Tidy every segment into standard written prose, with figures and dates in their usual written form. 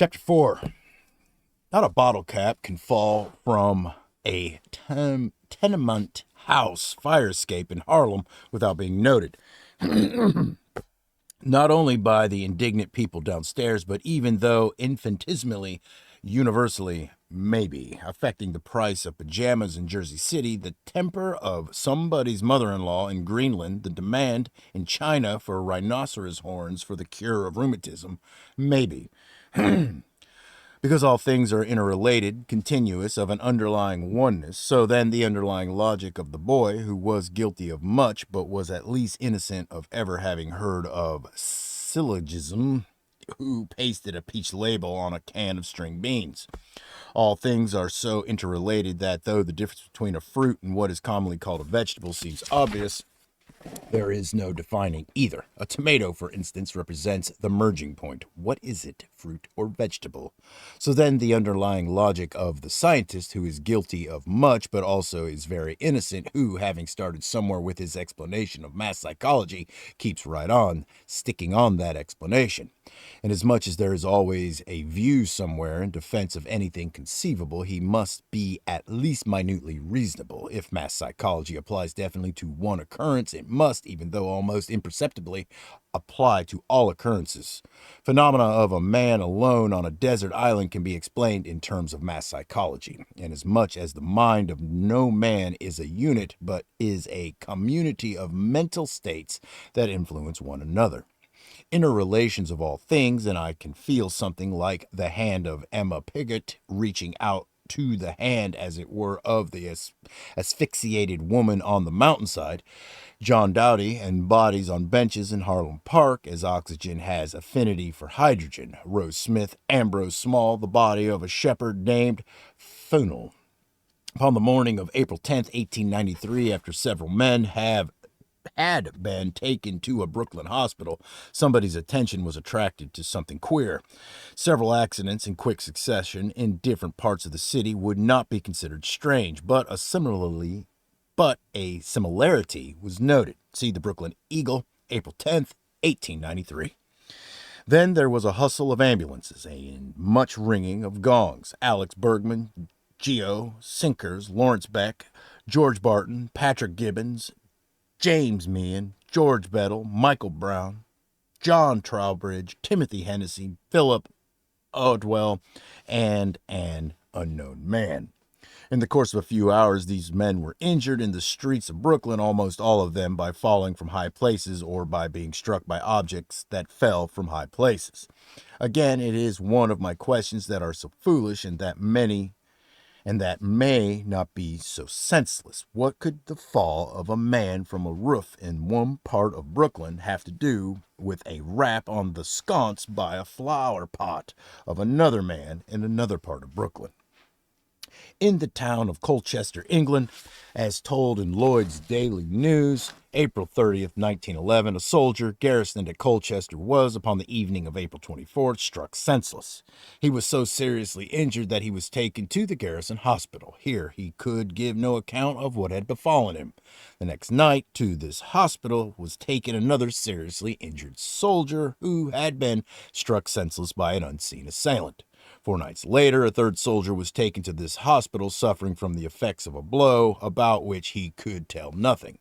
Chapter 4. Not a bottle cap can fall from a tenement house fire escape in Harlem without being noted. Not only by the indignant people downstairs, but even though infinitesimally, universally, maybe, affecting the price of pajamas in Jersey City, the temper of somebody's mother-in-law in Greenland, the demand in China for rhinoceros horns for the cure of rheumatism, maybe. Because all things are interrelated, continuous, of an underlying oneness, so then the underlying logic of the boy, who was guilty of much, but was at least innocent of ever having heard of syllogism, who pasted a peach label on a can of string beans. All things are so interrelated that though the difference between a fruit and what is commonly called a vegetable seems obvious, there is no defining either. A tomato, for instance, represents the merging point. What is it, fruit or vegetable? So then the underlying logic of the scientist, who is guilty of much but also is very innocent, who, having started somewhere with his explanation of mass psychology, keeps right on, sticking on that explanation. And as much as there is always a view somewhere in defense of anything conceivable, he must be at least minutely reasonable. If mass psychology applies definitely to one occurrence, it must, even though almost imperceptibly, apply to all occurrences. Phenomena of a man alone on a desert island can be explained in terms of mass psychology, inasmuch as the mind of no man is a unit, but is a community of mental states that influence one another. Interrelations of all things, and I can feel something like the hand of Emma Piggott reaching out to the hand, as it were, of the asphyxiated woman on the mountainside, John Dowdy and bodies on benches in Harlem Park, as oxygen has affinity for hydrogen, Rose Smith, Ambrose Small, the body of a shepherd named Funel. Upon the morning of April 10th, 1893, after several men had been taken to a Brooklyn hospital, somebody's attention was attracted to something queer. Several accidents in quick succession in different parts of the city would not be considered strange, but a similarity was noted. See the Brooklyn Eagle, April 10th, 1893. Then there was a hustle of ambulances and much ringing of gongs. Alex Bergman, Geo, Sinkers, Lawrence Beck, George Barton, Patrick Gibbons, James Meehan, George Bedell, Michael Brown, John Trowbridge, Timothy Hennessy, Philip Odwell, and an unknown man. In the course of a few hours, these men were injured in the streets of Brooklyn, almost all of them by falling from high places or by being struck by objects that fell from high places. Again, it is one of my questions that are so foolish and that may not be so senseless. What could the fall of a man from a roof in one part of Brooklyn have to do with a rap on the sconce by a flower pot of another man in another part of Brooklyn? In the town of Colchester, England, as told in Lloyd's Daily News, April 30th, 1911, a soldier garrisoned at Colchester was, upon the evening of April 24th, struck senseless. He was so seriously injured that he was taken to the garrison hospital. Here he could give no account of what had befallen him. The next night, to this hospital was taken another seriously injured soldier who had been struck senseless by an unseen assailant. 4 nights later, a third soldier was taken to this hospital suffering from the effects of a blow about which he could tell nothing.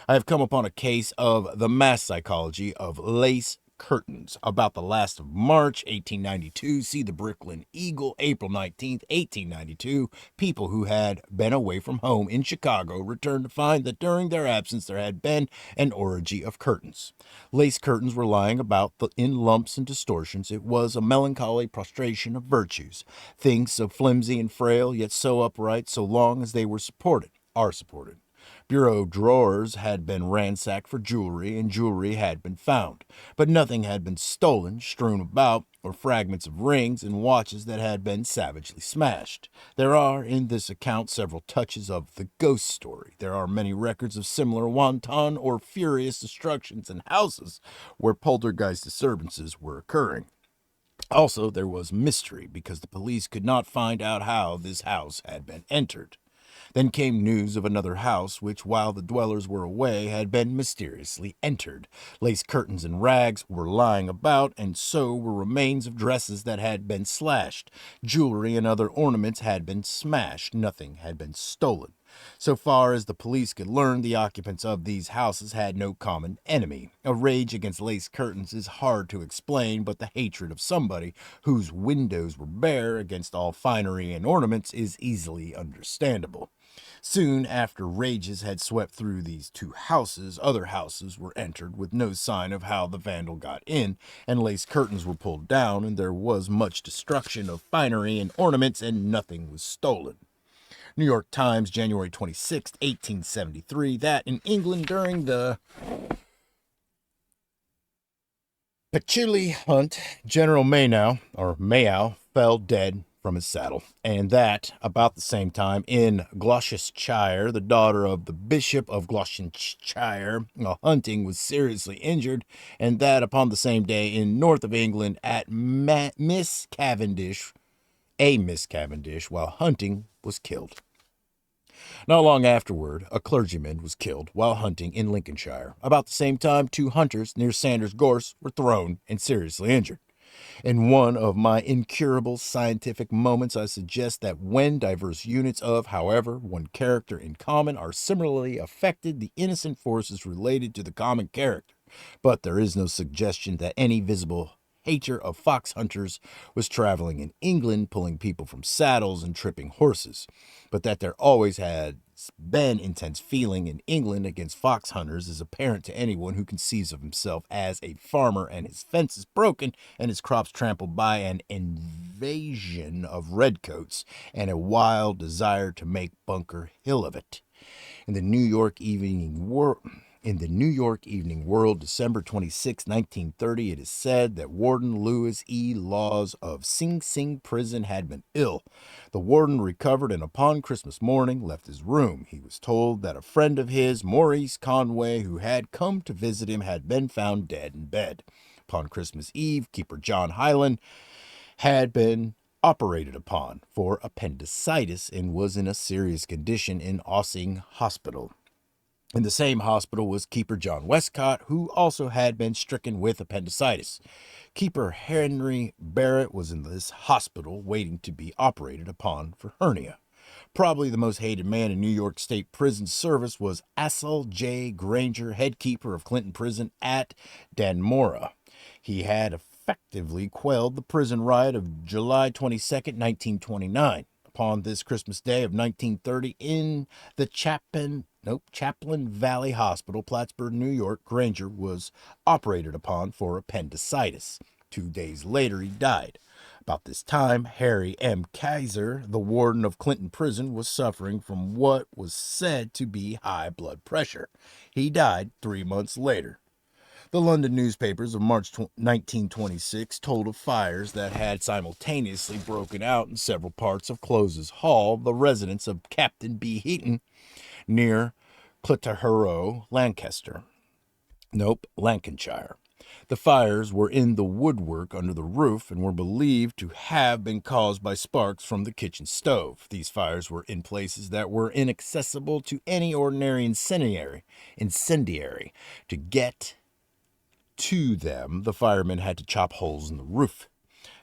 I have come upon a case of the mass psychology of lace curtains. About the last of March, 1892, see the Brooklyn Eagle, April 19th, 1892. People who had been away from home in Chicago returned to find that during their absence there had been an orgy of curtains. Lace curtains were lying about in lumps and distortions. It was a melancholy prostration of virtues. Things so flimsy and frail, yet so upright, so long as they are supported. Bureau drawers had been ransacked for jewelry, and jewelry had been found, but nothing had been stolen, strewn about, or fragments of rings and watches that had been savagely smashed. There are in this account several touches of the ghost story. There are many records of similar wanton or furious destructions in houses where poltergeist disturbances were occurring. Also, there was mystery because the police could not find out how this house had been entered. Then came news of another house, which, while the dwellers were away, had been mysteriously entered. Lace curtains and rags were lying about, and so were remains of dresses that had been slashed. Jewelry and other ornaments had been smashed. Nothing had been stolen. So far as the police could learn, the occupants of these houses had no common enemy. A rage against lace curtains is hard to explain, but the hatred of somebody whose windows were bare against all finery and ornaments is easily understandable. Soon after rages had swept through these two houses, other houses were entered with no sign of how the vandal got in, and lace curtains were pulled down, and there was much destruction of finery and ornaments, and nothing was stolen. New York Times, January 26, 1873, that in England during the Patchouli hunt, General Mayow fell dead from his saddle, and that about the same time in Gloucestershire, the daughter of the Bishop of Gloucestershire, while hunting, was seriously injured, and that upon the same day in north of England at Miss Cavendish, while hunting, was killed. Not long afterward, a clergyman was killed while hunting in Lincolnshire. About the same time, two hunters near Sanders Gorse were thrown and seriously injured. In one of my incurable scientific moments, I suggest that when diverse units of, however, one character in common are similarly affected, the innocent force is related to the common character. But there is no suggestion that any visible hater of fox hunters was traveling in England, pulling people from saddles and tripping horses, but that there always had been intense feeling in England against fox hunters is apparent to anyone who conceives of himself as a farmer and his fences broken and his crops trampled by an invasion of redcoats and a wild desire to make Bunker Hill of it. In the New York Evening World, December 26, 1930, it is said that Warden Lewis E. Laws of Sing Sing Prison had been ill. The warden recovered and upon Christmas morning left his room. He was told that a friend of his, Maurice Conway, who had come to visit him, had been found dead in bed. Upon Christmas Eve, Keeper John Hyland had been operated upon for appendicitis and was in a serious condition in Ossing Hospital. In the same hospital was Keeper John Westcott, who also had been stricken with appendicitis. Keeper Henry Barrett was in this hospital waiting to be operated upon for hernia. Probably the most hated man in New York State Prison Service was Asel J. Granger, head keeper of Clinton Prison at Danmora. He had effectively quelled the prison riot of July 22, 1929. Upon this Christmas Day of 1930, in the Chaplain Valley Hospital, Plattsburgh, New York, Granger was operated upon for appendicitis. 2 days later, he died. About this time, Harry M. Kaiser, the warden of Clinton Prison, was suffering from what was said to be high blood pressure. He died 3 months later. The London newspapers of March 1926 told of fires that had simultaneously broken out in several parts of Close's Hall, the residence of Captain B. Heaton, near Clitheroe, Lancashire. The fires were in the woodwork under the roof and were believed to have been caused by sparks from the kitchen stove. These fires were in places that were inaccessible to any ordinary incendiary. To get to them, the firemen had to chop holes in the roof.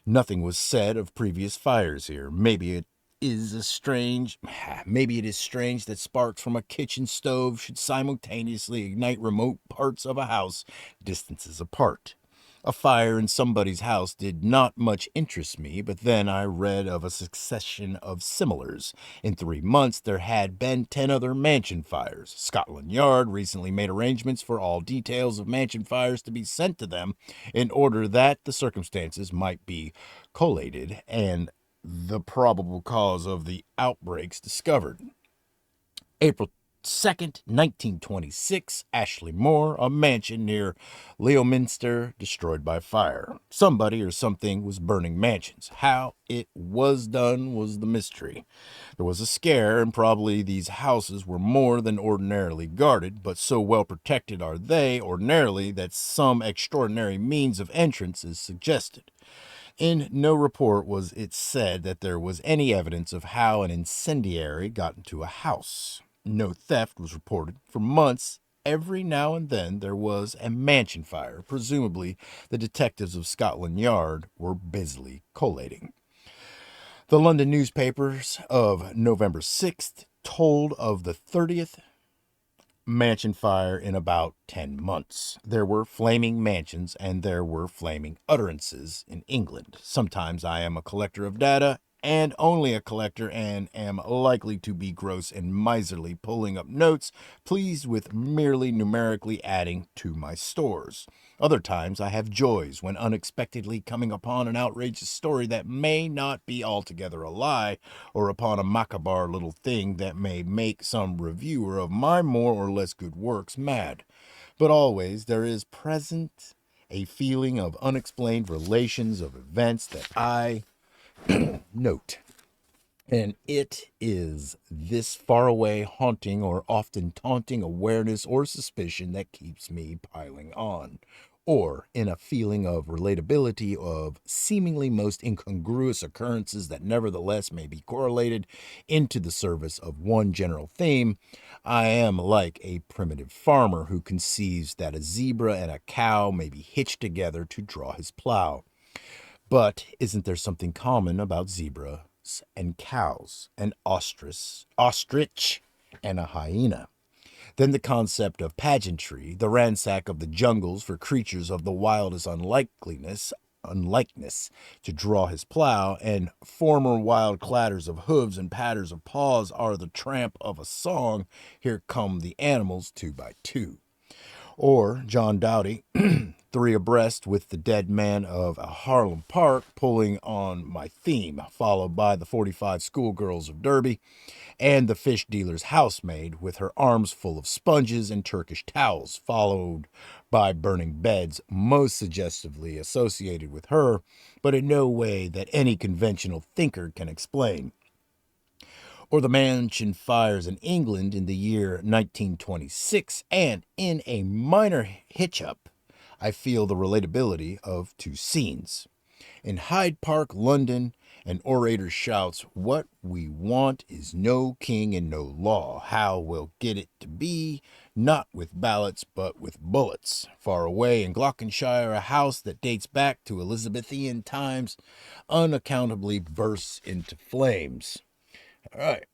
Nothing was said of previous fires here. Maybe it is strange that sparks from a kitchen stove should simultaneously ignite remote parts of a house distances apart. A fire in somebody's house did not much interest me, but then I read of a succession of similars. In 3 months, there had been 10 other mansion fires. Scotland Yard recently made arrangements for all details of mansion fires to be sent to them in order that the circumstances might be collated and the probable cause of the outbreaks discovered. April 2nd, 1926, Ashley Moore, a mansion near Leominster, destroyed by fire. Somebody or something was burning mansions. How it was done was the mystery. There was a scare, and probably these houses were more than ordinarily guarded, but so well protected are they ordinarily that some extraordinary means of entrance is suggested. In no report was it said that there was any evidence of how an incendiary got into a house. No theft was reported. For months, every now and then there was a mansion fire. Presumably, the detectives of Scotland Yard were busily collating. The London newspapers of November 6th told of the 30th mansion fire in about 10 months. There were flaming mansions and there were flaming utterances in England. Sometimes I am a collector of data and only a collector and am likely to be gross and miserly pulling up notes, pleased with merely numerically adding to my stores. Other times I have joys when unexpectedly coming upon an outrageous story that may not be altogether a lie, or upon a macabre little thing that may make some reviewer of my more or less good works mad. But always there is present a feeling of unexplained relations of events that I note. And it is this faraway, haunting, or often taunting awareness or suspicion that keeps me piling on. Or in a feeling of relatability of seemingly most incongruous occurrences that nevertheless may be correlated into the service of one general theme, I am like a primitive farmer who conceives that a zebra and a cow may be hitched together to draw his plow. But isn't there something common about zebras and cows, an ostrich, and a hyena? Then the concept of pageantry, the ransack of the jungles for creatures of the wildest unlikeness to draw his plow, and former wild clatters of hooves and patters of paws are the tramp of a song. Here come the animals two by two. Or John Dowdy, three abreast with the dead man of a Harlem Park pulling on my theme, followed by the 45 schoolgirls of Derby, and the fish dealer's housemaid with her arms full of sponges and Turkish towels, followed by burning beds, most suggestively associated with her, but in no way that any conventional thinker can explain. Or the mansion fires in England in the year 1926, and in a minor hitch-up, I feel the relatability of two scenes. In Hyde Park, London, an orator shouts, "What we want is no king and no law. How we'll get it to be, not with ballots, but with bullets." Far away in Gloucestershire, a house that dates back to Elizabethan times unaccountably bursts into flames. All right.